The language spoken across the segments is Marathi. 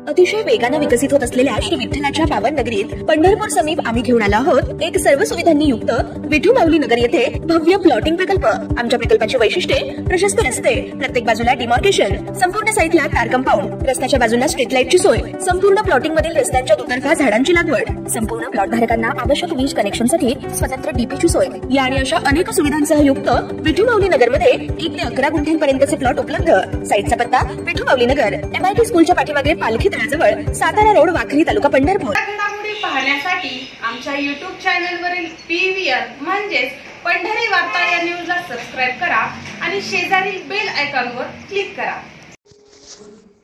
अतिशय वेगाने विकसित होत असलेल्या श्री विठ्ठलाच्या पावन नगरीत पंढरपूर समीप आम्ही घेऊन आलो आहोत एक सर्व सुविधांनी युक्त विठू माऊली नगर येथे भव्य प्लॉटिंग प्रकल्प। आमच्या प्रकल्पाची वैशिष्ट्ये प्रशस्त रस्ते, प्रत्येक बाजूला डिमार्केशन, संपूर्ण साईटला कार कंपाऊंड, रस्त्याच्या बाजूला स्ट्रीट लाईटची सोय, संपूर्ण प्लॉटिंग मधील रस्त्यांच्या दुतर्फा झाडांची लागवड, संपूर्ण प्लॉट धारकांना आवश्यक वीज कनेक्शनसाठी स्वतंत्र डीपीची सोय या आणि अशा अनेक सुविधांसह युक्त विठू माऊली नगर मध्ये 1 ते 11 गुंठ्यांपर्यंतचे प्लॉट उपलब्ध। साईटचा पत्ता विठू माऊली नगर, MIT स्कूलच्या पाठीमागे पालखी तळाजवळ, सातारा रोड, वाखरी तालुका पंढरपूर। घडामोडी पाहण्यासाठी आमच्या YouTube चॅनलवरील PVR म्हणजेच पंढरी वार्ता या न्यूजला सबस्क्राइब करा आणि शेजारील बेल आयकॉनवर क्लिक करा।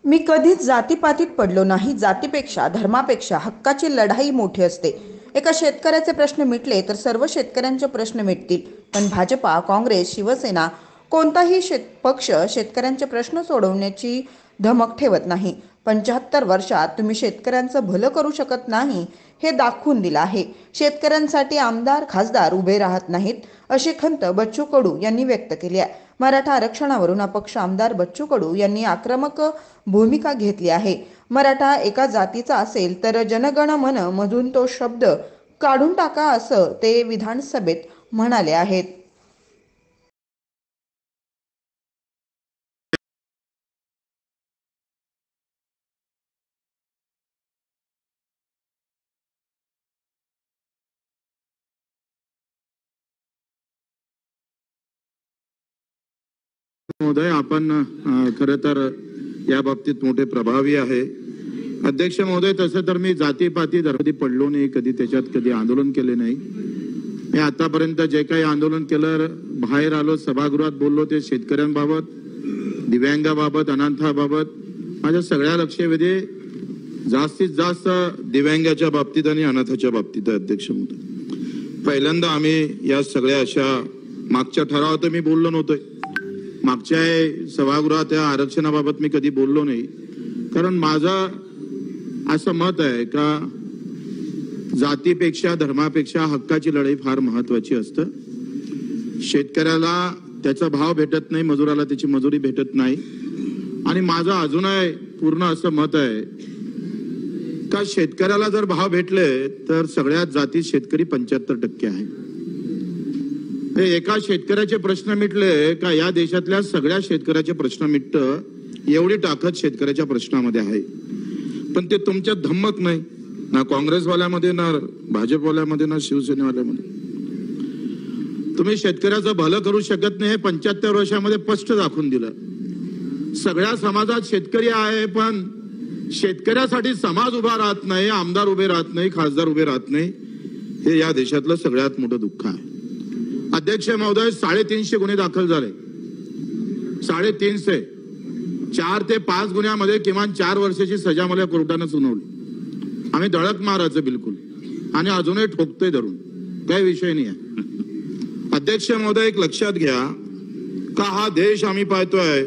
मी कधीच जातीपातीत पडलो नाही। जातीपेक्षा धर्मापेक्षा हक्काची लढाई मोठी असते। एका शेतकऱ्याचे प्रश्न मिटले तर सर्व शेतकऱ्यांचे प्रश्न मिटतील। पण भाजपा, काँग्रेस, शिवसेना कोणताही पक्ष शेतकऱ्यांचे प्रश्न सोडवण्याची धमक ठेवत नाही। 75 वर्षात तुम्ही शेतकऱ्यांचं भलं करू शकत नाही हे दाखवून दिलं आहे। शेतकऱ्यांसाठी आमदार, खासदार उभे राहत नाहीत अशी खंत बच्चू कडू यांनी व्यक्त केली आहे। मराठा आरक्षणावरून अपक्ष आमदार बच्चू कडू यांनी आक्रमक भूमिका घेतली आहे। मराठा एका जातीचा असेल तर जनगण मन मधून तो शब्द काढून टाका असं ते विधानसभेत म्हणाले आहेत। महोदय, आपण खरं तर या बाबतीत मोठे प्रभावी आहे। अध्यक्ष महोदय, तसं तर मी जातीपाती धर्मादी पडलो नाही, कधी त्याच्यात कधी आंदोलन केले नाही। मी आतापर्यंत जे काही आंदोलन केलं, बाहेर आलो, सभागृहात बोललो, ते शेतकऱ्यांबाबत, दिव्यांगाबाबत, अनाथाबाबत माझ्या सगळ्या लक्षवेधी जास्तीत जास्त दिव्यांगाच्या बाबतीत आणि अनाथाच्या बाबतीत आहे। अध्यक्ष महोदय, पहिल्यांदा आम्ही या सगळ्या अशा मागच्या ठरावात मी बोललो नव्हतो। मागच्या सभागृहात या आरक्षणाबाबत मी कधी बोललो नाही, कारण माझं असं मत आहे का जातीपेक्षा धर्मापेक्षा हक्काची लढाई फार महत्वाची असते। शेतकऱ्याला त्याचा भाव भेटत नाही, मजुराला त्याची मजुरी भेटत नाही। आणि माझं अजूनही पूर्ण असं मत आहे का शेतकऱ्याला जर भाव भेटले तर सगळ्यात जातीत शेतकरी 75% आहे। एका शेतकऱ्याचे प्रश्न मिटले का या देशातल्या सगळ्या शेतकऱ्याचे प्रश्न मिटतं, एवढी ताकद शेतकऱ्याच्या प्रश्नामध्ये आहे। पण ते तुमच्या धम्मक नाही, ना काँग्रेसवाल्यामध्ये, ना भाजपवाल्यामध्ये, ना शिवसेनेवाल्यामध्ये। तुम्ही शेतकऱ्याचं भलं करू शकत नाही हे 75 वर्षामध्ये स्पष्ट दाखवून दिलं। सगळ्या समाजात शेतकरी आहे, पण शेतकऱ्यासाठी समाज उभा राहत नाही, आमदार उभे राहत नाही, खासदार उभे राहत नाही। हे या देशातलं सगळ्यात मोठं दुःख आहे। अध्यक्ष महोदय, 350 गुन्हे दाखल झाले, 350, 4 ते 5 गुन्ह्यामध्ये किमान 4 वर्षाची सजा मला कोर्टाने सुनावली। आम्ही धडक मारायचं बिलकुल, आणि अजूनही ठोकतोय धरून, काही विषय नाही आहे। अध्यक्ष महोदय, एक लक्षात घ्या का हा देश आम्ही पाहतोय,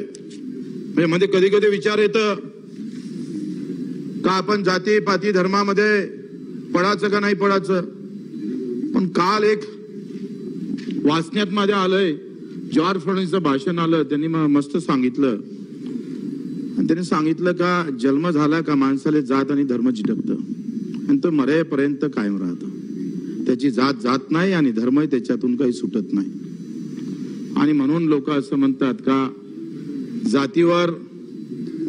म्हणजे कधी कधी विचार येतं का आपण जातीपाती धर्मामध्ये पडायचं का नाही पडायचं। पण काल एक वाचण्यात माझ्या आलंय, जॉर्ज फर्नांडिसचं भाषण आलं, त्यांनी मस्त सांगितलं, आणि त्यांनी सांगितलं का जन्म झाला का माणसाला जात आणि धर्म चिटकतं, आणि तो मरेपर्यंत कायम राहतं। त्याची जात जात नाही आणि धर्मही त्याच्यातून काही सुटत नाही। आणि म्हणून लोक असं म्हणतात का जातीवर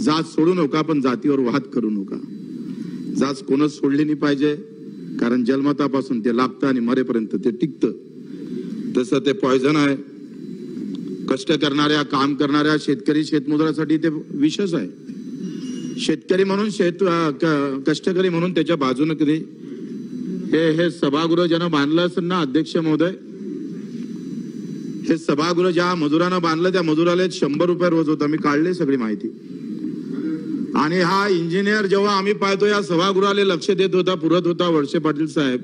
जात सोडू नका, पण जातीवर वाद करू नका। जात कोणच सोडली नाही पाहिजे, कारण जन्मतापासून ते लागतं आणि मरेपर्यंत ते टिकतं। तसं ते पॉयझन आहे। कष्ट करणाऱ्या, काम करणाऱ्या शेतकरी, शेतमजुरासाठी ते विषच आहे। शेतकरी म्हणून, कष्टकरी म्हणून त्याच्या बाजूने कधी हे सभागृह ज्यानं बांधलं असेल ना अध्यक्ष महोदय, हे सभागृह ज्या मजुरानं बांधलं त्या मजुराला 100 रुपये रोज होता। मी काढले सगळी माहिती। आणि हा इंजिनियर जेव्हा आम्ही पाहतो या सभागृहाला लक्ष देत होता, पुरत होता, वळसे पाटील साहेब,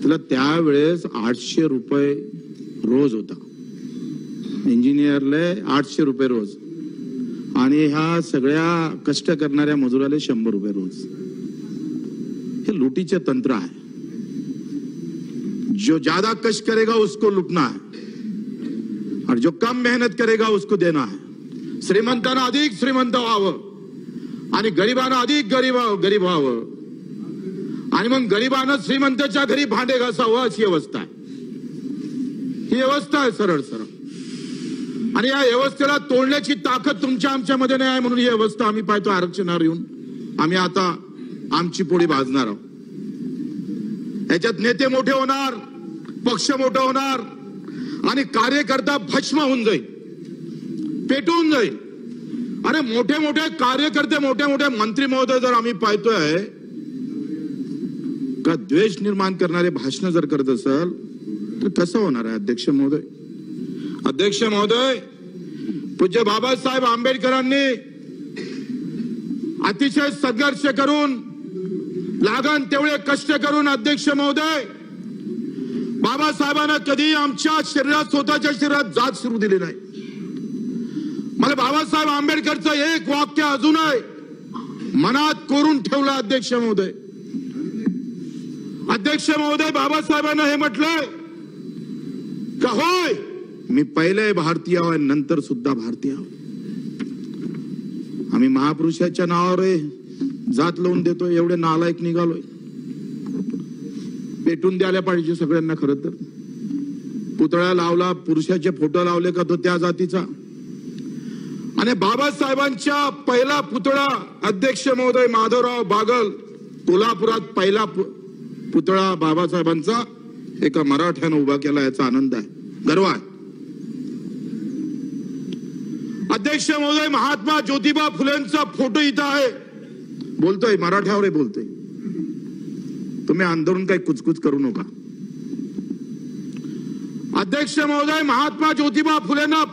त्याला त्यावेळेस 800 रुपये रोज होता। इंजिनियरले 800 रुपये रोज, आणि ह्या सगळ्या कष्ट करणाऱ्या मजुराला 100 रुपये रोज। हे लुटीचे तंत्र आहे। जो ज्यादा कष्ट करेगा उसको लुटना है, और जो कम मेहनत करेगा उसको देना है। श्रीमंतांना अधिक श्रीमंत व्हावं आणि गरिबांना अधिक गरीब व्हावं आणि मग गरिबांना श्रीमंताच्या घरी भांडे घासावं अशी व्यवस्था आहे. ही व्यवस्था आहे सरळ सरळ. आणि या व्यवस्थेला तोडण्याची ताकद तुमच्या आमच्यामध्ये नाही आहे म्हणून ही व्यवस्था आम्ही पाहतो आरक्षणावर येऊन आम्ही आता आमची पोळी भाजणार आहोत. याच्यात नेते मोठे होणार, पक्ष मोठा होणार आणि कार्यकर्ता भस्म होऊन जाईल, पेटून जाईल. अरे मोठे मोठे कार्यकर्ते, मोठे मोठे मंत्री महोदय जर आम्ही पाहतोय का द्वेष निर्माण करणारे भाषण जर करत असेल तर कसं होणार आहे अध्यक्ष महोदय? अध्यक्ष महोदय, पूज्य बाबासाहेब आंबेडकरांनी अतिशय संघर्ष करून लागण तेवढे कष्ट करून अध्यक्ष महोदय बाबासाहेबांना कधी आमच्या शरीरात स्वतःच्या शरीरात जात शिरू दिली नाही. मला बाबासाहेब आंबेडकरचं एक वाक्य अजून आहे मनात कोरून ठेवलं अध्यक्ष महोदय. अध्यक्ष महोदय, बाबासाहेबांना हे म्हटलंय का होय मी पहिले भारतीय आहे नंतर सुद्धा भारतीय आहोत. आम्ही महापुरुषाच्या नावावर जात लावून देतोय, एवढे नालायक निघालोय. पेटून द्यायला पाहिजे सगळ्यांना. खरं तर पुतळा लावला, पुरुषाचे फोटो लावले का तो त्या जातीचा. आणि बाबासाहेबांच्या पहिला पुतळा अध्यक्ष महोदय माधवराव बागल कोल्हापुरात पहिला पुतळा बाबासाहेबांचा एका मराठ्यानं उभा केला, याचा आनंद आहे, गर्व आहे. अध्यक्ष महोदय, महात्मा ज्योतिबा फुलेंचा फोटो इथं आहे. बोलतोय मराठ्यावर बोलतोय. तुम्ही आंदोलन काही कुचकुच करू नका. अध्यक्ष महोदय, महात्मा ज्योतिबा फुलेंना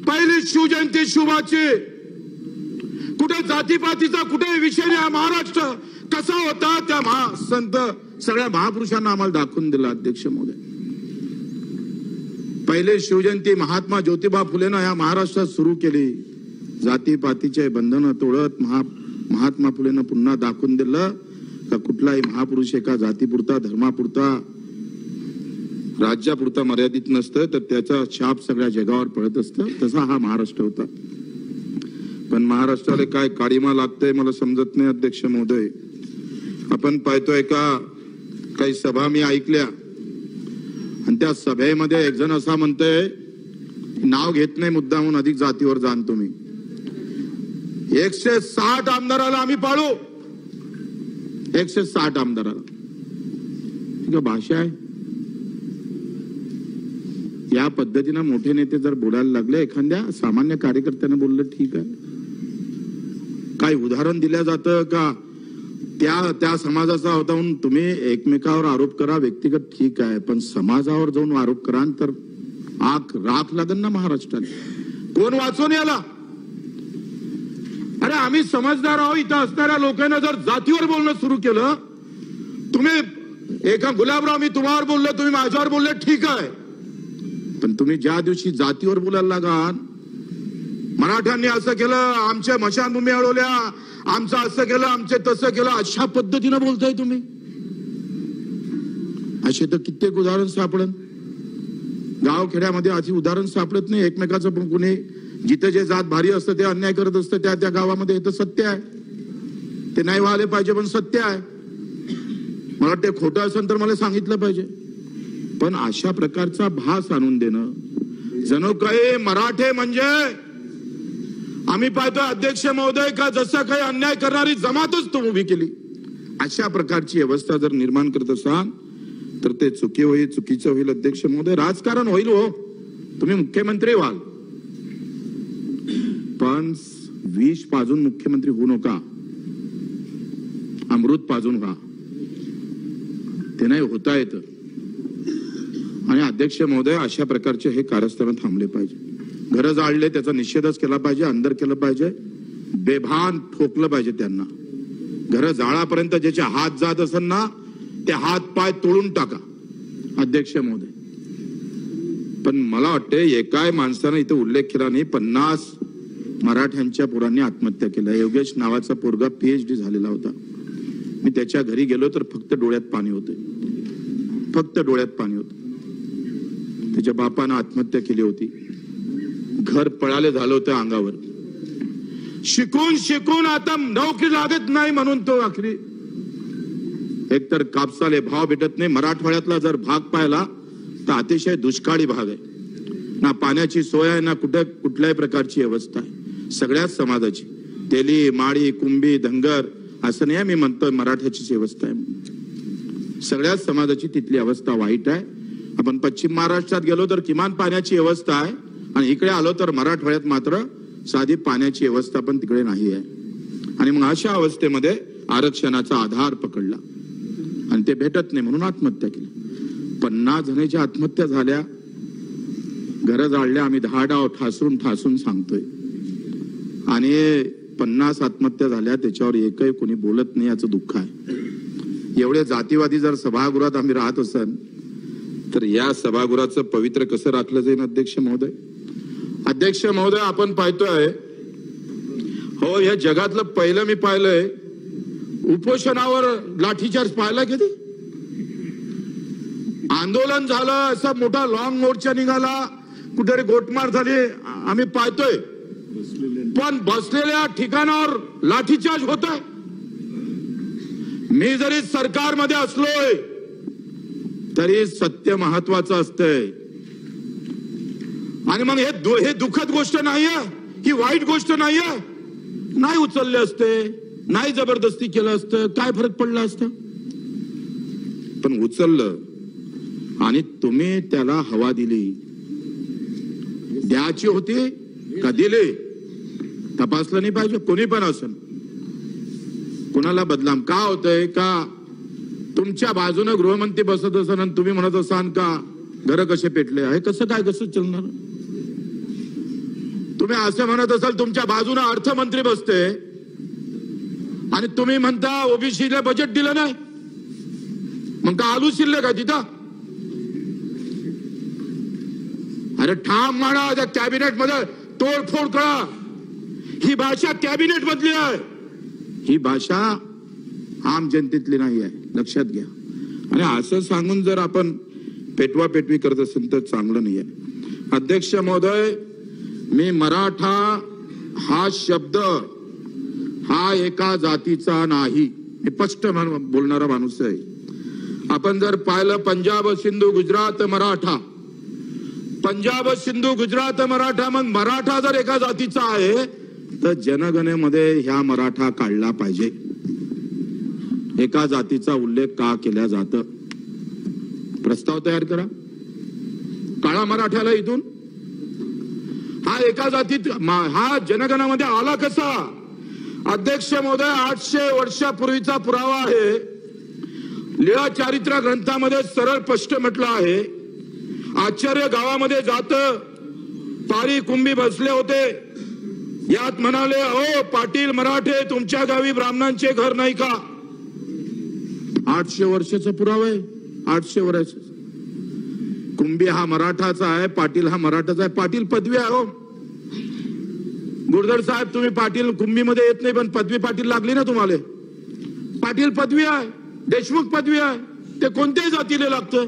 पहिली शिवजयंती शुभाची. कुठे जातीपातीचा कुठे विषय नाही. महाराष्ट्र कसा होता त्या संत सगळ्या महापुरुषांना आम्हाला दाखवून दिला. अध्यक्ष महोदय, पहिले शिवजयंती महात्मा ज्योतिबा फुलेनं या महाराष्ट्रात सुरू केली. जातीपातीचे बंधन तोडत महात्मा फुलेनं पुन्हा दाखवून दिलं का कुठलाही महापुरुष एका जातीपुरता, धर्मापुरता, राज्यापुरता मर्यादित नसतं, तर त्याचा छाप सगळ्या जगावर पडत असतं. तसा हा महाराष्ट्र होता. पण महाराष्ट्राला काय काळीमा लागतंय मला समजत नाही. अध्यक्ष महोदय, आपण पाहतोय का काही सभा मी ऐकल्या आणि त्या सभेमध्ये एक जण असा म्हणतोय, नाव घेत नाही मुद्दा म्हणून, अधिक जातीवर जाणतो मी, 160 आमदाराला आम्ही पाळू. 160 आमदाराला. ही भाषा आहे? या पद्धतीनं मोठे नेते जर बोलायला लागले, एखाद्या सामान्य कार्यकर्त्यानं बोललं ठीक आहे. काय उदाहरण दिलं जातं का त्या समाजाचा होता म्हणून तुम्ही एकमेकावर आरोप करा व्यक्तिगत, ठीक आहे, पण समाजावर जाऊन आरोप करा तर राख लागेल ना महाराष्ट्रात. कोण वाचून याला? अरे आम्ही समजदार आहोत. इथं असणाऱ्या लोकांना जर जातीवर बोलणं सुरू केलं, तुम्ही एका गुलाबराव मी तुम्हावर बोललो, तुम्ही माझ्यावर बोलले, ठीक आहे, पण तुम्ही ज्या दिवशी जातीवर बोलायला लागाल, मराठ्यांनी असं केलं, आमच्या मशानभूमी अडवल्या, आमचं असं केलं, आमचे तसं केलं, अशा पद्धतीनं बोलताय तुम्ही. असे तर कित्येक उदाहरण सापडन. गाव खेड्यामध्ये अशी उदाहरण सापडत नाही. एकमेकाचं कुणी जिथे जे जात भारी असतं ते अन्याय करत असतं त्या गावामध्ये. हे तर सत्य आहे. ते नाही व्हायला पाहिजे पण सत्य आहे. मला वाटतं खोटं असेल तर मला सांगितलं पाहिजे. पण अशा प्रकारचा भास आणून देणं जणू काही मराठे म्हणजे आम्ही पाहतो अध्यक्ष महोदय का जसं काही अन्याय करणारी जमातच तो उभी केली. अशा प्रकारची व्यवस्था जर निर्माण करत असाल तर ते चुकीचं होईल. अध्यक्ष महोदय, राजकारण होईल हो, तुम्ही मुख्यमंत्री व्हाल, पण विष पाजून मुख्यमंत्री होऊ नका. अमृत पाजून व्हा. ते नाही होता येतं. आणि अध्यक्ष महोदय, अशा प्रकारचे हे कारस्थान थांबले पाहिजे. घरं जाळले त्याचा निषेधच केला पाहिजे, अंदर केलं पाहिजे, बेभान ठोकलं पाहिजे त्यांना. घरं जाळापर्यंत ज्याचे हात जात असेल ना ते हात पाय तोडून टाका. अध्यक्ष महोदय, पण मला वाटतं एकाही माणसानं इथं उल्लेख केला नाही, 50 मराठ्यांच्या पोरांनी आत्महत्या केल्या. योगेश नावाचा पोरगा PhD झालेला होता. मी त्याच्या घरी गेलो तर फक्त डोळ्यात पाणी होते, फक्त डोळ्यात पाणी होतं. त्याच्या बापानं आत्महत्या केली होती. घर पळाले झालं होतं अंगावर. शिकून आता नोकरी लागत नाही म्हणून तो आखरी एकतर कापसाले भाव भेटत नाही. मराठवाड्यातला जर भाग पाहिला तर अतिशय दुष्काळी भाग आहे. ना पाण्याची सोय आहे ना कुठल्याही प्रकारची व्यवस्था आहे. सगळ्याच समाजाची तेली माळी कुंभी धनगर असं नाही मी म्हणतोय मराठ्याचीच व्यवस्था आहे. सगळ्याच समाजाची तिथली अवस्था वाईट आहे. आपण पश्चिम महाराष्ट्रात गेलो तर किमान पाण्याची व्यवस्था आहे आणि इकडे आलो तर मराठवाड्यात मात्र साधी पाण्याची व्यवस्था पण तिकडे नाही आहे. आणि मग अशा अवस्थेमध्ये आरक्षणाचा आधार पकडला आणि ते भेटत नाही म्हणून आत्महत्या केली. 50 जणांच्या आत्महत्या झाल्या, घरं जाळल्या. आम्ही 10 डाव ठासून सांगतोय आणि 50 आत्महत्या झाल्या त्याच्यावर एकही कोणी बोलत नाही याचं दुःख आहे. एवढे जातीवादी जर सभागृहात आम्ही राहत असेल तर या सभागृहाचं पवित्र कसं राखलं जाईल. अध्यक्ष महोदय आपण पाहतोय हो या जगातलं पहिलं मी पाहिलंय उपोषणावर लाठीचार्ज पाहिला कधी. आंदोलन झालं असा मोठा लॉंग मोर्चा निघाला कुठेतरी गोटमार झाली आम्ही पाहतोय. पण बसलेल्या ठिकाणावर लाठीचार्ज होत आहे. मी जरी सरकारमध्ये असलोय तरी सत्य महत्वाचं असतंय. आणि मग हे दुःखद गोष्ट नाहीये, ही वाईट गोष्ट नाहीये. नाही उचलले असते, नाही जबरदस्ती केलं असतं, काय फरक पडला असतं. पण उचललं आणि तुम्ही त्याला हवा दिली. द्यायची होती का दिली तपासलं नाही पाहिजे. कोणी पण असेल कोणाला बदनाम का होतंय का तुमच्या बाजूने गृहमंत्री बसत असाल आणि तुम्ही म्हणत असाल का घर कसे पेटले आहे. कसं चालणार. तुम्ही असं म्हणत असाल तुमच्या बाजूने अर्थमंत्री बसते आणि तुम्ही म्हणता ओबीसीला बजेट दिलं नाही मग का आलू शिल्लक का तिथं. अरे ठाम म्हणा त्या कॅबिनेट मध्ये तोडफोड करा. ही भाषा कॅबिनेट मधली आहे, ही भाषा आम जनतेतली नाही आहे, लक्षात घ्या. आणि असं सांगून जर आपण पेटवापेटवी करत असेल तर चांगलं नाही आहे. अध्यक्ष महोदय मी मराठा हा शब्द हा एका जातीचा नाही, मी स्पष्ट बोलणारा माणूस आहे. आपण जर पाहिलं पंजाब सिंधू गुजरात मराठा, पंजाब सिंधू गुजरात मराठा, मग मराठा जर एका जातीचा आहे तर जनगणनेमध्ये ह्या मराठा काढला पाहिजे. एका जातीचा उल्लेख का केला जातो. प्रस्ताव तयार करा, काळा मराठ्याला इथून. हा एका जातीत हा जनगणनेमध्ये आला कसा. अध्यक्ष महोदय 800 वर्षापूर्वीचा पुरावा आहे. लीळा चारित्र ग्रंथामध्ये सरळ स्पष्ट म्हटलं आहे. आचार्य गावामध्ये जात पारी कुंभी बसले होते. यात म्हणाले हो पाटील मराठे तुमच्या गावी ब्राह्मणांचे घर नाही का. 800 वर्षाचा पुरावा आहे. 800 वर्ष. कुंभी हा मराठाचा आहे, पाटील हा मराठाचा आहे. पाटील पदवी आहे हो. गुरधर साहेब तुम्ही पाटील कुंभीमध्ये येत नाही पण पदवी पाटील लागली ना तुम्हाला. पाटील पदवी आहे, देशमुख पदवी आहे, ते कोणत्याही जातीला लागतं.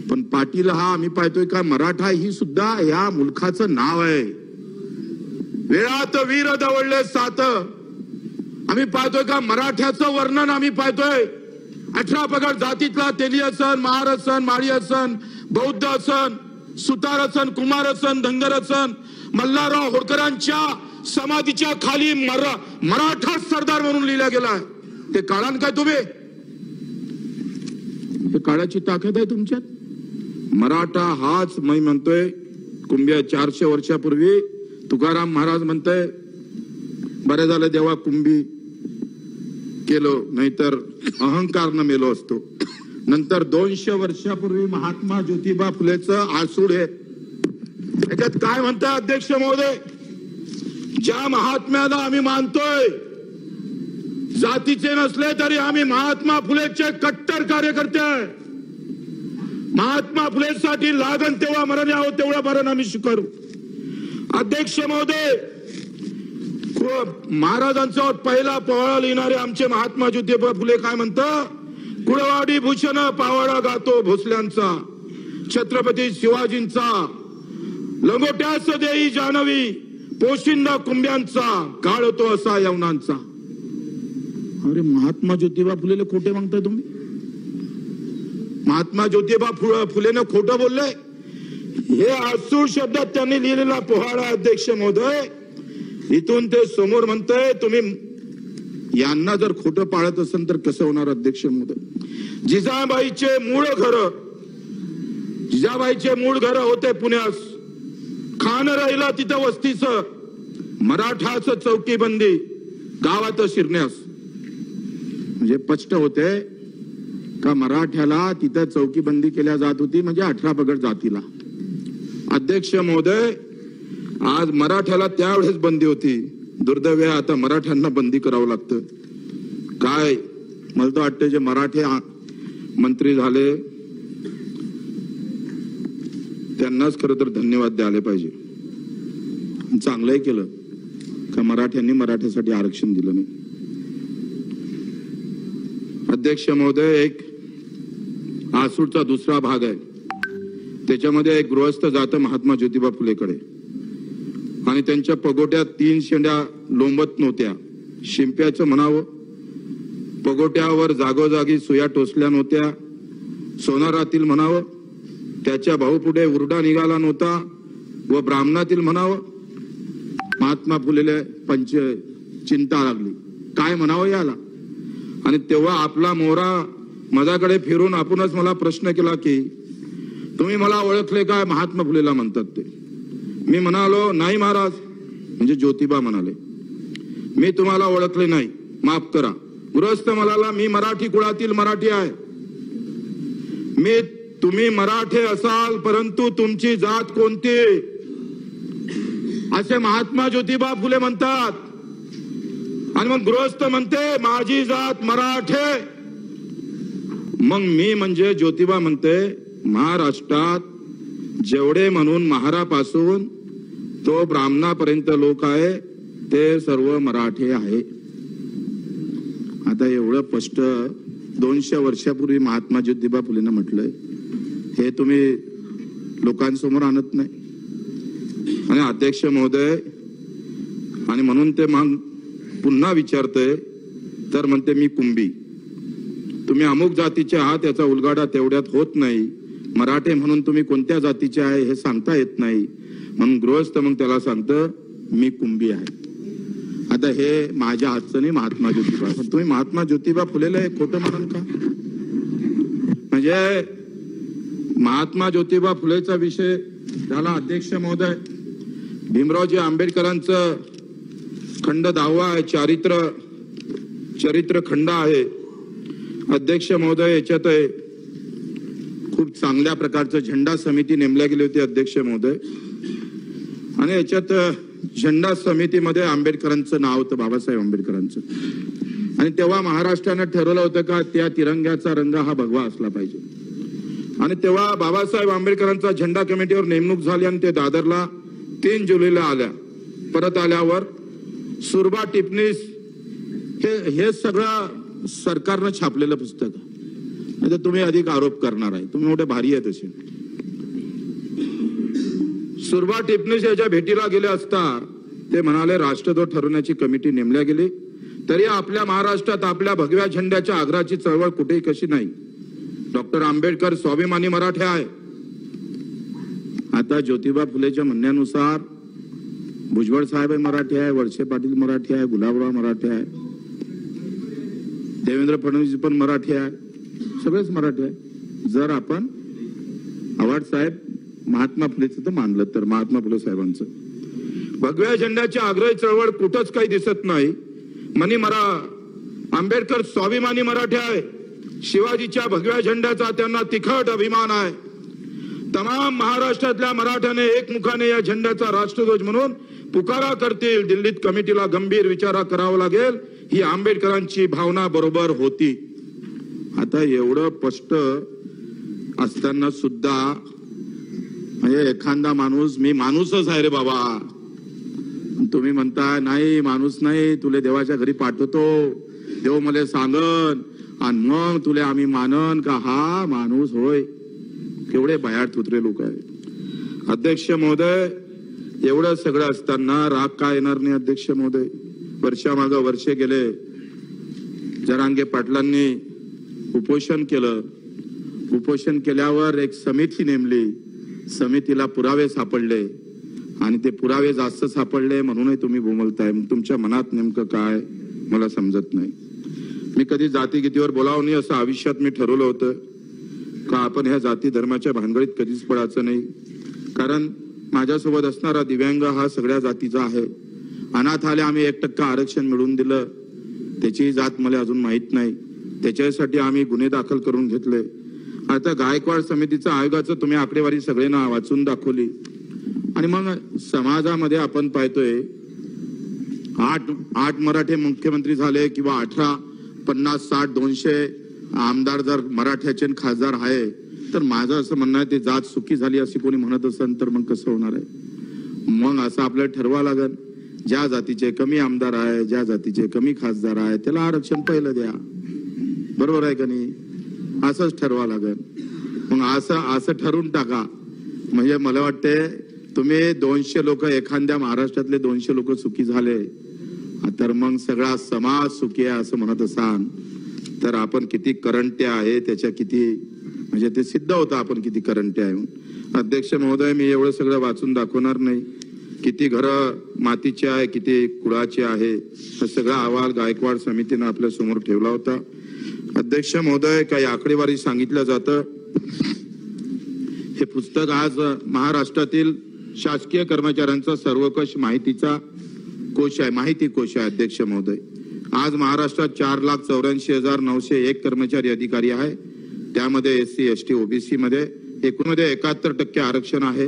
पण पाटील हा आम्ही पाहतोय का मराठा ही सुद्धा या मुलखाचं नाव आहे. वेळात वीर दवळले सात. आम्ही पाहतोय का मराठ्याचं वर्णन आम्ही पाहतोय. 18 पगड जातीतला तेली असन, महार असन, माळी असन, बौद्ध असन, सुतार असन, कुमार असन, धनगर असन, मल्हारराव होळकरांच्या समाधीच्या खाली मराठा सरदार म्हणून लिहिला गेलाय. ते काळान काय तुम्ही. हे काळाची ताकद आहे तुमच्यात. मराठा हाच मी म्हणतोय. कुंभी 400 वर्षापूर्वी तुकाराम महाराज म्हणतोय बरे झालं देवा कुंभी केलो नाहीतर अहंकारनं मेलो असतो. नंतर 200 वर्षापूर्वी महात्मा ज्योतिबा फुलेचं आसूड आहे. याच्यात काय म्हणताय अध्यक्ष महोदय. ज्या महात्म्याला आम्ही मानतोय जातीचे नसले तरी आम्ही महात्मा फुलेचे कट्टर कार्यकर्ते आहे. महात्मा फुलेसाठी लागण तेव्हा मरण यावं तेवढं मरण आम्ही स्वीकारू. अध्यक्ष महोदय महाराजांचा पहिला पोवाडा लिहिणारे आमचे महात्मा ज्योतिबा फुले काय म्हणतात. कुळवाडी भूषण पावाडा गातो भोसल्यांचा, छत्रपती शिवाजींचा, लंगोट्यास देई जानवी पोशिंदा कुंब्यांचा काळ होतो असा यवनांचा. अरे महात्मा ज्योतिबा फुलेला खोटे म्हणताय तुम्ही? महात्मा ज्योतिबा फुलेने खोटं बोलले हे आसूर शब्दात त्यांनी लिहिलेला पोहाळा अध्यक्ष महोदय. इथून ते समोर म्हणतंय तुम्ही यांना जर खोटं पाळत असेल तर कसं होणार अध्यक्ष महोदय? जिजाबाईचे मूळ घर होते पुण्यास. खान राहिला तिथं वस्तीचं. मराठाचं चौकीबंदी गावात शिरण्यास. म्हणजे स्पष्ट होते का मराठ्याला तिथं चौकीबंदी केल्या जात होती म्हणजे 18 पगड जातीला. अध्यक्ष महोदय आज मराठ्याला त्यावेळेस बंदी होती. दुर्दैव आहे आता मराठ्यांना बंदी करावं लागतं. काय मला तर वाटतं जे मराठे मंत्री झाले त्यांनाच खरं तर धन्यवाद द्यायला पाहिजे. चांगलंही केलं का मराठ्यांनी मराठ्यासाठी आरक्षण दिलं नाही. अध्यक्ष महोदय एक आसूरचा दुसरा भाग आहे. त्याच्यामध्ये एक गृहस्थ जातं महात्मा ज्योतिबा फुलेकडे आणि त्यांच्या पगोट्यात 3 शेंड्या लोंबत नव्हत्या. शिंप्याचं म्हणावं. पगोट्यावर जागोजागी सुया टोचल्या नव्हत्या. सोनारातील म्हणावं. त्याच्या भाऊपुढे उरडा निघाला नव्हता व ब्राह्मणातील म्हणावं. महात्मा फुलेले चिंता लागली काय म्हणावं याला. आणि तेव्हा आपला मोहरा माझ्याकडे फिरून आपणच मला प्रश्न केला की तुम्ही मला ओळखले काय? महात्मा फुलेला म्हणतात ते. मी म्हणालो नाही महाराज. म्हणजे ज्योतिबा म्हणाले मी तुम्हाला ओळखले नाही माफ करा. गृहस्थ म्हणाला मी मराठी कुळातील मराठी आहे. तुम्ही मराठे असाल परंतु तुमची जात कोणती असे महात्मा ज्योतिबा फुले म्हणतात. आणि मग गृहस्थ म्हणते माझी जात मराठे. मग मी म्हणजे ज्योतिबा म्हणते महाराष्ट्रात जेवढे म्हणून महारापासून तो ब्राह्मणापर्यंत लोक आहे ते सर्व मराठे आहे. आता एवढं स्पष्ट 200 वर्षापूर्वी महात्मा ज्योतिबा फुलेंना म्हटलंय हे तुम्ही लोकांसमोर आणत नाही. आणि अध्यक्ष महोदय आणि म्हणून ते मग पुन्हा विचारतय तर म्हणते मी कुंभी. तुम्ही अमुक जातीचे आहात याचा उलगाडा तेवढ्यात होत नाही. मराठे म्हणून तुम्ही कोणत्या जातीचे आहे हे सांगता येत नाही. म्हणून गृहस्थ मग त्याला सांगतं मी कुंभी आहे. आता हे माझ्या हातचं नाही महात्मा ज्योतिबा. पण तुम्ही महात्मा ज्योतिबा फुलेला हे खोटं म्हणाल का? म्हणजे महात्मा ज्योतिबा फुलेचा विषय झाला. अध्यक्ष महोदय भीमरावजी आंबेडकरांचं खंड 10वा आहे. चरित्र खंड आहे. अध्यक्ष महोदय याच्यात खूप चांगल्या प्रकारचं झेंडा समिती नेमल्या गेली होती अध्यक्ष महोदय. आणि याच्यात झेंडा समितीमध्ये आंबेडकरांचं नाव होतं बाबासाहेब आंबेडकरांचं. आणि तेव्हा महाराष्ट्रानं ठरवलं होतं का त्या तिरंग्याचा रंग हा भगवा असला पाहिजे. आणि तेव्हा बाबासाहेब आंबेडकरांचा झेंडा कमिटीवर नेमणूक झाली आणि ते दादरला 3 जुलैला आल्या. परत आल्यावर सुरबा टिपणीस हे सगळं सरकारनं छापलेलं पुस्तक. आता तुम्ही अधिक आरोप करणार आहे. तुम्ही मोठे भारी आहे तसे. सुरबा टिपणीस याच्या भेटीला गेले असता ते म्हणाले राष्ट्रध्वज ठरवण्याची कमिटी नेमल्या गेली तरी आपल्या महाराष्ट्रात आपल्या भगव्या झेंड्याच्या आग्रहाची चळवळ कुठेही कशी नाही. डॉक्टर आंबेडकर स्वाभिमानी मराठे आहे. आता ज्योतिबा फुलेच्या म्हणण्यानुसार भुजबळ साहेब मराठी आहे, वळसे पाटील मराठी आहे, गुलाबराव मराठी आहे, देवेंद्र फडणवीस पण मराठी आहे, सगळेच मराठी आहे. जर आपण आव्हाड साहेब महात्मा फुलेचं तर मानलं तर महात्मा फुले साहेबांचं भगव्या झेंड्याची आग्रही चळवळ कुठंच काही दिसत नाही. आंबेडकर स्वाभिमानी मराठी आहे. शिवाजीच्या भगव्या झेंड्याचा त्यांना तिखट अभिमान आहे. तमाम महाराष्ट्रातल्या मराठ्याने एकमुखाने या झेंड्याचा राष्ट्रध्वज म्हणून पुकारा करतील. दिल्लीत कमिटीला गंभीर विचार करावा लागेल ही आंबेडकरांची भावना बरोबर होती. आता एवढं स्पष्ट असताना सुद्धा म्हणजे एखादा माणूस मी माणूसच आहे रे बाबा तुम्ही म्हणताय नाही माणूस नाही तुले देवाच्या घरी पाठवतो देव मला सांगन आणि मग तुले आम्ही मानन का हा माणूस होय. केवढे भयाट थुत्रे लोक आहे. अध्यक्ष महोदय एवढं सगळं असताना राग का येणार नाही अध्यक्ष महोदय? वर्षामागं वर्षे गेले, जरांगे पाटलांनी उपोषण केलं. उपोषण केल्यावर एक समिती नेमली, समितीला पुरावे सापडले आणि ते पुरावे जास्त सापडले म्हणूनही तुम्ही बोंबलताय. मग तुमच्या मनात नेमकं काय मला समजत नाही. मी कधी जातीगीतीवर बोलावं नाही असं आयुष्यात मी ठरवलं होतं का आपण ह्या जाती धर्माच्या भानगडीत कधीच पडायचं नाही. कारण माझ्यासोबत असणारा दिव्यांग हा सगळ्या जातीचा आहे. अनाथ आले आम्ही 1% आरक्षण मिळवून दिलं, त्याची जात मला अजून माहित नाही, त्याच्यासाठी आम्ही गुन्हे दाखल करून घेतले. आता गायकवाड समितीचं आयोगाचं तुम्ही आकडेवारी सगळ्यांना वाचून दाखवली आणि मग समाजामध्ये आपण पाहतोय 8 मराठे मुख्यमंत्री झाले किंवा 18, 50, 60, 200 आमदार जर मराठ्याचे खासदार आहे तर माझं असं म्हणणं आहे ते जात सुखी झाली अशी कोणी म्हणत असेल तर मग कसं होणार आहे? मग असं आपल्याला ठरवावं लागेल, ज्या जातीचे कमी आमदार आहे, ज्या जातीचे कमी खासदार आहे त्याला आरक्षण पहिलं द्या. बरोबर आहे का नाही? असंच ठरवावं लागेल. मग असं ठरवून टाका. म्हणजे मला वाटते तुम्ही 200 लोक, एखाद्या महाराष्ट्रातले 200 लोक सुखी झाले तर मग सगळा समाज सुखी आहे असं म्हणत असाल तर आपण किती करंटे आहे त्याच्या किती म्हणजे ते सिद्ध होतं आपण किती करंटे आहे. अध्यक्ष महोदय, मी एवढं सगळं वाचून दाखवणार नाही. किती घरं मातीची आहे, किती कुळाची आहे, हा सगळा अहवाल गायकवाड समितीनं आपल्या समोर ठेवला होता. अध्यक्ष महोदय, काही आकडेवारी सांगितलं जातं. हे पुस्तक आज महाराष्ट्रातील शासकीय कर्मचाऱ्यांचा सर्वकष माहितीचा कोश आहे, माहिती कोश आहे. अध्यक्ष महोदय, आज महाराष्ट्रात 4,84,901 कर्मचारी अधिकारी आहे. त्यामध्ये SC, ST, OBC मध्ये एकूणमध्ये 71% आरक्षण आहे.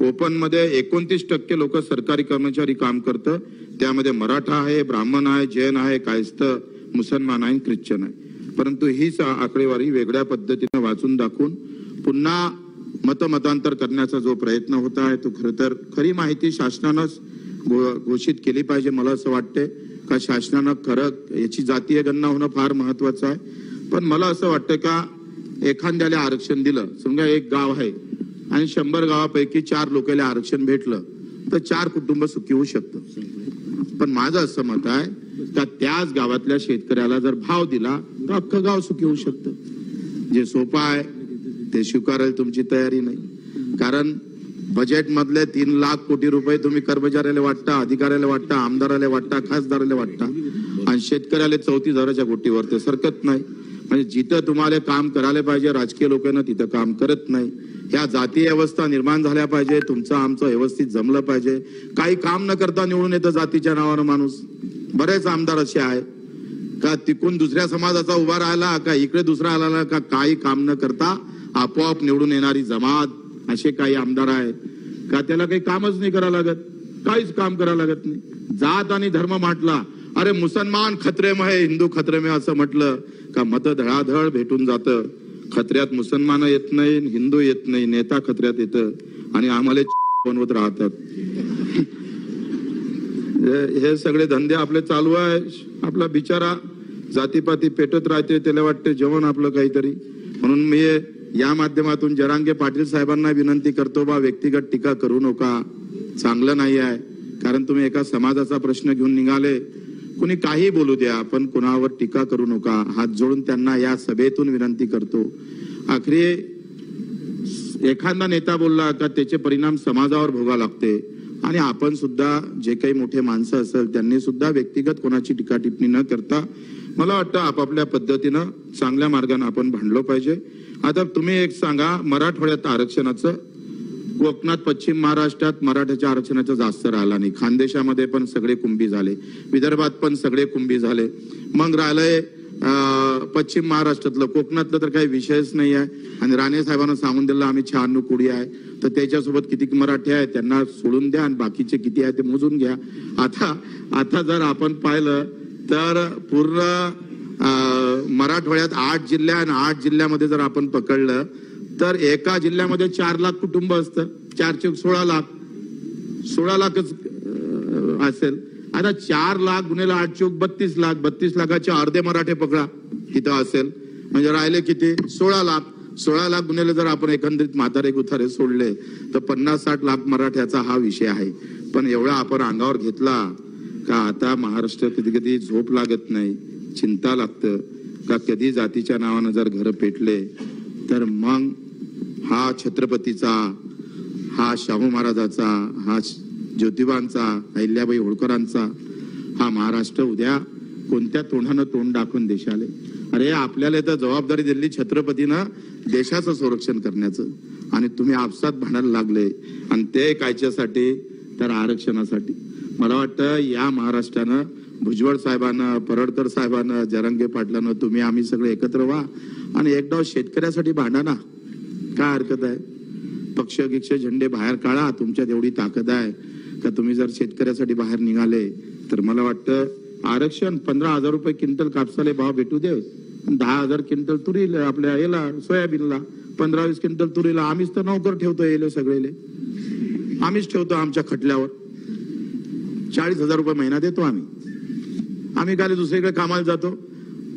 ओपन मध्ये 29% लोक सरकारी कर्मचारी काम करतं. त्यामध्ये मराठा आहे, ब्राह्मण आहे, जैन आहे, कायस्थ, मुसलमान आहे, ख्रिश्चन आहे. परंतु हीच आकडेवारी वेगळ्या पद्धतीने वाचून दाखवून पुन्हा मतमतांतर करण्याचा जो प्रयत्न होत आहे तो खरं तर खरी माहिती शासनानंच घोषित केली पाहिजे. मला असं वाटते का शासनानं खरं याची जातीय गणना होणं फार महत्वाचं आहे. पण मला असं वाटतं का एखाद्याला आरक्षण दिलं, समजा एक गाव आहे आणि 100 गावापैकी 4 लोकांना आरक्षण भेटलं तर 4 कुटुंब सुखी होऊ शकतं. पण माझं असं मत आहे का त्याच गावातल्या शेतकऱ्याला जर भाव दिला तर अख्खं गाव सुखी होऊ शकतं. जे सोपं आहे ते स्वीकारायला तुमची तयारी नाही. कारण बजेट मधले 3 लाख कोटी रुपये तुम्ही कर्मचाऱ्याला वाटता, अधिकाऱ्याला वाटता, आमदाराला वाटता, खासदाराला वाटता आणि शेतकऱ्याला 34,000च्या गोटीवर ते सरकत नाही. म्हणजे जिथं तुम्हाला काम करायला पाहिजे राजकीय लोकांना तिथं काम करत नाही. ह्या जातीय अवस्था निर्माण झाल्या पाहिजे. तुमचं आमचं व्यवस्थित जमलं पाहिजे. काही काम न करता निवडून येतं जातीच्या नावानं माणूस. बरेच आमदार असे आहे का तिकून दुसऱ्या समाजाचा उभा राहिला का इकडे दुसरा आला का काही काम न करता आपोआप निवडून येणारी जमात, असे काही आमदार आहे का त्याला काही कामच नाही करावं लागत, काहीच काम करावं लागत नाही. जात आणि धर्म म्हटला, अरे मुसलमान खतरे में है, हिंदू खतरे में असं म्हटलं का मत धडाधड भेटून जातं. खत्र्यात मुसलमान येत नाही, हिंदू येत नाही, नेता खत्र्यात येतं आणि आम्हाला बनवत राहतात. हे सगळे धंदे आपले चालू आहे. आपला बिचारा जातीपाती पेटत राहते, त्याला वाटते जेवण आपलं काहीतरी. म्हणून मी या माध्यमातून जरांगे पाटील साहेबांना विनंती करतो, बा व्यक्तिगत टीका करू नका, चांगलं नाही आहे. कारण तुम्ही एका समाजाचा प्रश्न घेऊन निघाले, कुणी काही बोलू द्या पण कुणावर टीका करू नका. हात जोडून त्यांना या सभेतून विनंती करतो. आखरी एखादा नेता बोलला का त्याचे परिणाम समाजावर भोगावे लागते आणि आपण सुद्धा जे काही मोठे माणसं असेल त्यांनी सुद्धा व्यक्तिगत कोणाची टीका टिप्पणी न करता मला वाटतं आपापल्या पद्धतीनं चांगल्या मार्गाने आपण भांडलो पाहिजे. आता तुम्ही एक सांगा, मराठवाड्यात आरक्षणाचं, कोकणात पश्चिम महाराष्ट्रात मराठ्याच्या आरक्षणाचं जास्त राहिला नाही. खानदेशामध्ये पण सगळे कुंभी झाले, विदर्भात पण सगळे कुंभी झाले. मग राहिलंय पश्चिम महाराष्ट्रातलं, कोकणातलं तर काही विषयच नाही आहे. आणि राणे साहेबांना सांगून दिलं आम्ही 96 कोटी आहे, तर त्याच्यासोबत किती मराठी आहे त्यांना सोडून द्या आणि बाकीचे किती आहे ते मोजून घ्या. आता जर आपण पाहिलं तर पूर्ण मराठवाड्यात 8 जिल्हे आणि 8 जिल्ह्यामध्ये जर आपण पकडलं तर एका जिल्ह्यामध्ये 4 लाख कुटुंब असतं. 4 चौक 16 लाख, 16 लाखच असेल. आता 4 लाख गुणिले 8 चौक 32 लाख, 32 लाखाचे अर्धे मराठे पकडा तिथं असेल, म्हणजे राहिले किती 16 लाख. 16 लाख गुणिले जर आपण एकंदरीत म्हातारे गुथारे सोडले तर 50-60 लाख मराठ्याचा हा विषय आहे. पण एवढा आपण अंगावर घेतला का आता महाराष्ट्रात कधी कधी झोप लागत नाही, चिंता लागतं का कधी जातीच्या नावानं जर घर पेटले तर मग हा छत्रपतीचा, हा शाहू महाराजाचा, हा ज्योतिबांचा, अहिल्याबाई होळकरांचा हा महाराष्ट्र उद्या कोणत्या तोंडानं तोंड दाखवून देशाले. अरे आपल्याला तर जबाबदारी दिली छत्रपतीनं देशाचं संरक्षण करण्याचं, आणि तुम्ही आपसात भांडायला लागले, आणि ते कायच्यासाठी तर आरक्षणासाठी. मला वाटतं या महाराष्ट्रानं भुजबळ साहेबांना, परळकर साहेबांना, जरांगे पाटलांना, तुम्ही आम्ही सगळे एकत्र व्हा आणि एकदा शेतकऱ्यासाठी भांडा ना. काय हरकत आहे? पक्ष गिक्ष झेंडे बाहेर काढा, तुमच्यात एवढी ताकद आहे का तुम्ही जर शेतकऱ्यासाठी बाहेर निघाले तर मला वाटतं आरक्षण 15,000 रुपये क्विंटल कापसाले भाव भेटू दे, 10,000 क्विंटल तुरीला, आपल्या याला सोयाबीनला, 15-20 क्विंटल तुरीला आम्हीच तर नोकर ठेवतो, येले सगळेले आम्हीच ठेवतो आमच्या खटल्यावर. 40,000 रुपये महिना देतो आम्ही काय दुसरीकडे कामाला जातो.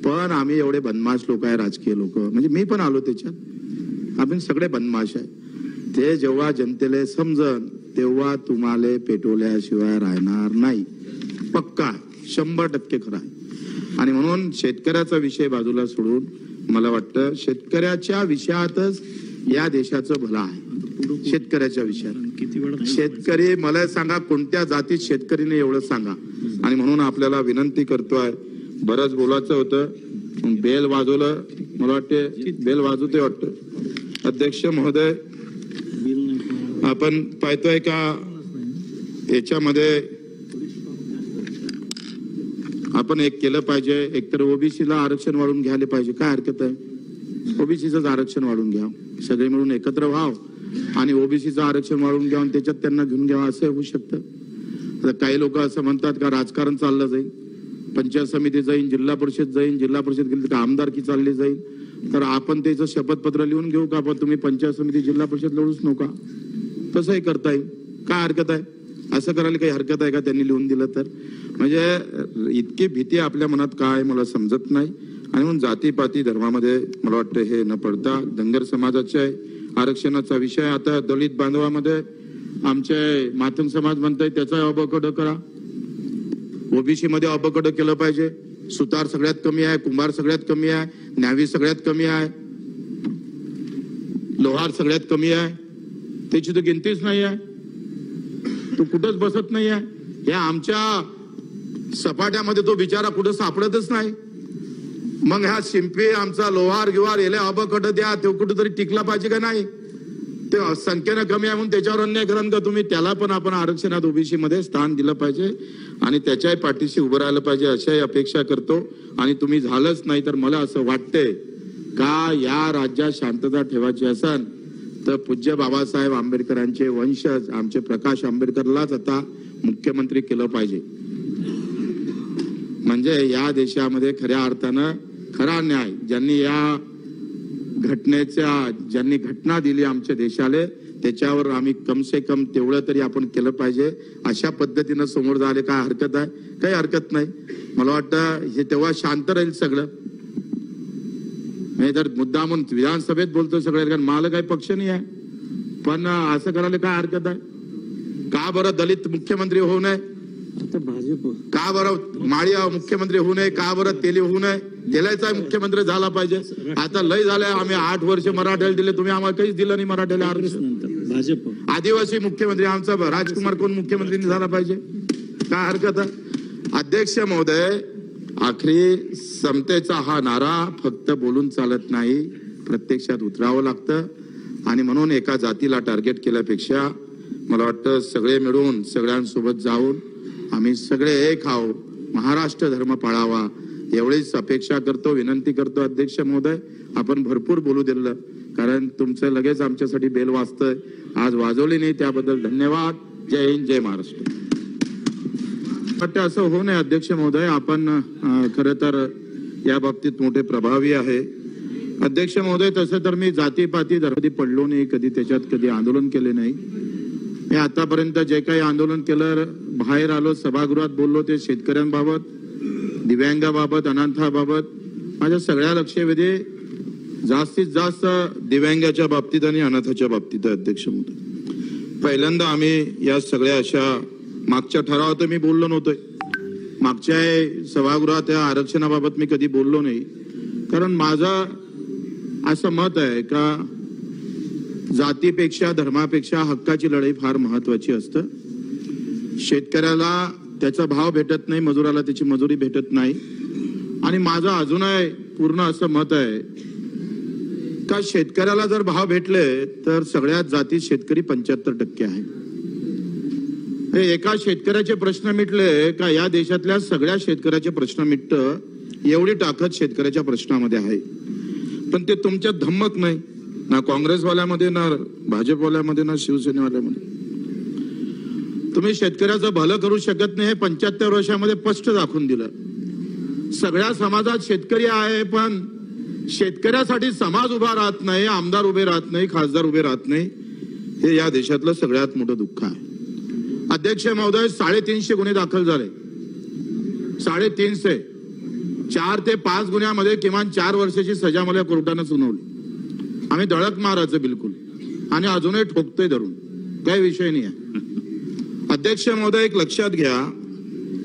पण आम्ही एवढे बदमाश लोक आहे, राजकीय लोक, म्हणजे मी पण आलो त्याच्यात, आपण सगळे बदमाश आहे. ते जेव्हा जनतेला समजन तेव्हा तुम्हाला पेटवल्याशिवाय राहणार नाही. पक्का 100% खरं आहे. आणि म्हणून शेतकऱ्याचा विषय बाजूला सोडून मला वाटतं शेतकऱ्याच्या विषयातच या देशाचं भलं आहे. शेतकऱ्याच्या विषयात शेतकरी, मला सांगा कोणत्या जातीत शेतकरीने एवढं सांगा. आणि म्हणून आपल्याला विनंती करतोय, बरंच बोलायचं होतं, बेल वाजवलं, मला वाटते बेल वाजवते वाटतं. अध्यक्ष महोदय, आपण पाहतोय का याच्यामध्ये आपण एक केलं पाहिजे, एकतर ओबीसीला आरक्षण वाढून घ्यायला पाहिजे. काय हरकत आहे? ओबीसीचं आरक्षण वाढून घ्या, सगळे मिळून एकत्र व्हाव आणि ओबीसीचं आरक्षण वाढून घ्या आणि त्याच्यात त्यांना घेऊन घ्यावं, असं होऊ शकतं. आता काही लोक असं म्हणतात का राजकारण चाललं जाईल, पंचायत समिती जाईल, जिल्हा परिषद जाईल, जिल्हा परिषद गेली तर आमदारकी चालली जाईल. तर आपण त्याचं शपथपत्र लिहून घेऊ का, आपण तुम्ही पंचायत समिती जिल्हा परिषद लढूच नका, तसंही करता येईल. काय हरकत आहे? असं करायला काही हरकत आहे का त्यांनी लिहून दिलं तर? म्हणजे इतकी भीती आपल्या मनात काय मला समजत नाही. आणि म्हणून जातीपाती धर्मामध्ये मला वाटतं हे न पडता धनगर समाजाच्या आरक्षणाचा विषय, आता दलित बांधवामध्ये आमचे मातंग समाज म्हणताय त्याचा अबकड करा, ओबीसी मध्ये अबकड केलं पाहिजे. सुतार सगळ्यात कमी आहे, कुंभार सगळ्यात कमी आहे, न्यावी सगळ्यात कमी आहे, लोहार सगळ्यात कमी आहे, त्याची तर गिनतीच नाही आहे, तो कुठंच बसत नाही आहे. या आमच्या सपाट्यामध्ये तो बिचारा कुठं सापडतच नाही. मग ह्या शिंपी आमचा लोहार गिवार याला अबकड द्या, तो कुठेतरी टिकला पाहिजे का नाही? ते संख्येनं कमी आहे म्हणून त्याच्यावर अन्याय करण का तुम्ही? त्याला पण आपण आरक्षणात ओबीसी मध्ये स्थान दिलं पाहिजे आणि त्याच्याही पाठीशी उभं राहिलं पाहिजे अशाही अपेक्षा करतो. आणि तुम्ही झालंच नाही तर मला असं वाटतंय का या राज्यात शांतता ठेवायची असेल तर पूज्य बाबासाहेब आंबेडकरांचे वंशज आमचे प्रकाश आंबेडकरलाच आता मुख्यमंत्री केलं पाहिजे. म्हणजे या देशामध्ये खऱ्या अर्थानं खरा न्याय ज्यांनी या ज्यांनी घटना दिली आमच्या देशाला, त्याच्यावर आम्ही कम से कम तेवढं तरी आपण केलं पाहिजे. अशा पद्धतीनं समोर जायला काय हरकत आहे? काही हरकत नाही. मला वाटतं हे तेव्हा शांत राहील सगळं. नाही तर मुद्दा म्हणून विधानसभेत बोलतो सगळ्या, कारण मला काही पक्ष नाही आहे, पण असं करायला काय हरकत आहे? का बरं दलित मुख्यमंत्री होऊ नये? का बरं माळी मुख्यमंत्री होऊ नये? का बरं तेली होऊ नये? तेलाचा मुख्यमंत्री झाला पाहिजे. आता लय झालंय, आम्ही 8 वर्ष मराठ्याला दिले, तुम्ही आम्हाला काहीच दिलं नाही मराठ्याला आरक्षण. आदिवासी मुख्यमंत्री आमचा राजकुमार कोण मुख्यमंत्री झाला पाहिजे? काय हरकत आहे? अध्यक्ष महोदय, आखरी समतेचा हा नारा फक्त बोलून चालत नाही, प्रत्यक्षात उतरावं लागतं. आणि म्हणून एका जातीला टार्गेट केल्यापेक्षा मला वाटतं सगळे मिळून सगळ्यांसोबत जाऊन आम्ही सगळे एक आहो, महाराष्ट्र धर्म पाळावा एवढीच अपेक्षा करतो, विनंती करतो. अध्यक्ष महोदय, आपण भरपूर बोलू दिलं, कारण तुमचं लगेच आमच्यासाठी बेल वाजतंय, आज वाजवली नाही त्याबद्दल धन्यवाद. जय हिंद, जय महाराष्ट्र. वाटतं असं होऊ नये अध्यक्ष महोदय, आपण खरं तर या बाबतीत मोठे प्रभावी आहे. अध्यक्ष महोदय, तसं तर मी जातीपाती धर्मादी पडलो नाही, कधी त्याच्यात कधी आंदोलन केले नाही. मी आतापर्यंत जे काही आंदोलन केलं, बाहेर आलो, सभागृहात बोललो, ते शेतकऱ्यांबाबत, दिव्यांगाबाबत, अनाथाबाबत, माझ्या सगळ्या लक्षवेधी जास्तीत जास्त दिव्यांगाच्या बाबतीत आणि अनाथाच्या बाबतीत. अध्यक्ष महोदय, पहिल्यांदा आम्ही या सगळ्या अशा मागच्या ठरावात मी बोललो नव्हतोय, मागच्या सभागृहात त्या आरक्षणाबाबत मी कधी बोललो नाही, कारण माझं असं मत आहे का जातीपेक्षा धर्मापेक्षा हक्काची लढाई फार महत्वाची असतं. शेतकऱ्याला त्याचा भाव भेटत नाही, मजुराला त्याची मजुरी भेटत नाही. आणि माझं अजूनही पूर्ण असं मत आहे का शेतकऱ्याला जर भाव भेटले तर सगळ्यात जातीत शेतकरी 75% आहे. हे एका शेतकऱ्याचे प्रश्न मिटले का या देशातल्या सगळ्या शेतकऱ्याचे प्रश्न मिटतं, एवढी ताकद शेतकऱ्याच्या प्रश्नामध्ये आहे. पण ते तुमच्यात धम्मक नाही, ना काँग्रेसवाल्यामध्ये, ना भाजपवाल्यामध्ये, ना शिवसेनेवाल्यामध्ये. तुम्ही शेतकऱ्याचं भलं करू शकत नाही हे 75 वर्षामध्ये स्पष्ट दाखवून दिलं. सगळ्या समाजात शेतकरी आहे, पण शेतकऱ्यासाठी समाज उभा राहत नाही, आमदार उभे राहत नाही, खासदार उभे राहत नाही. हे या देशातलं सगळ्यात मोठं दुःख आहे. अध्यक्ष महोदय, 350 गुन्हे दाखल झाले. 350. 4 ते 5 गुन्ह्यामध्ये किमान 4 वर्षाची सजा मला कोर्टानं सुनावली. आम्ही धडक मारायचं बिलकुल, आणि अजूनही ठोकतोय धरून, काही विषय नाही आहे. अध्यक्ष महोदय, एक लक्षात घ्या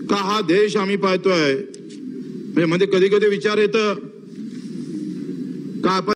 का हा देश आम्ही पाहतोय, म्हणजे कधी कधी विचार येतं का आपण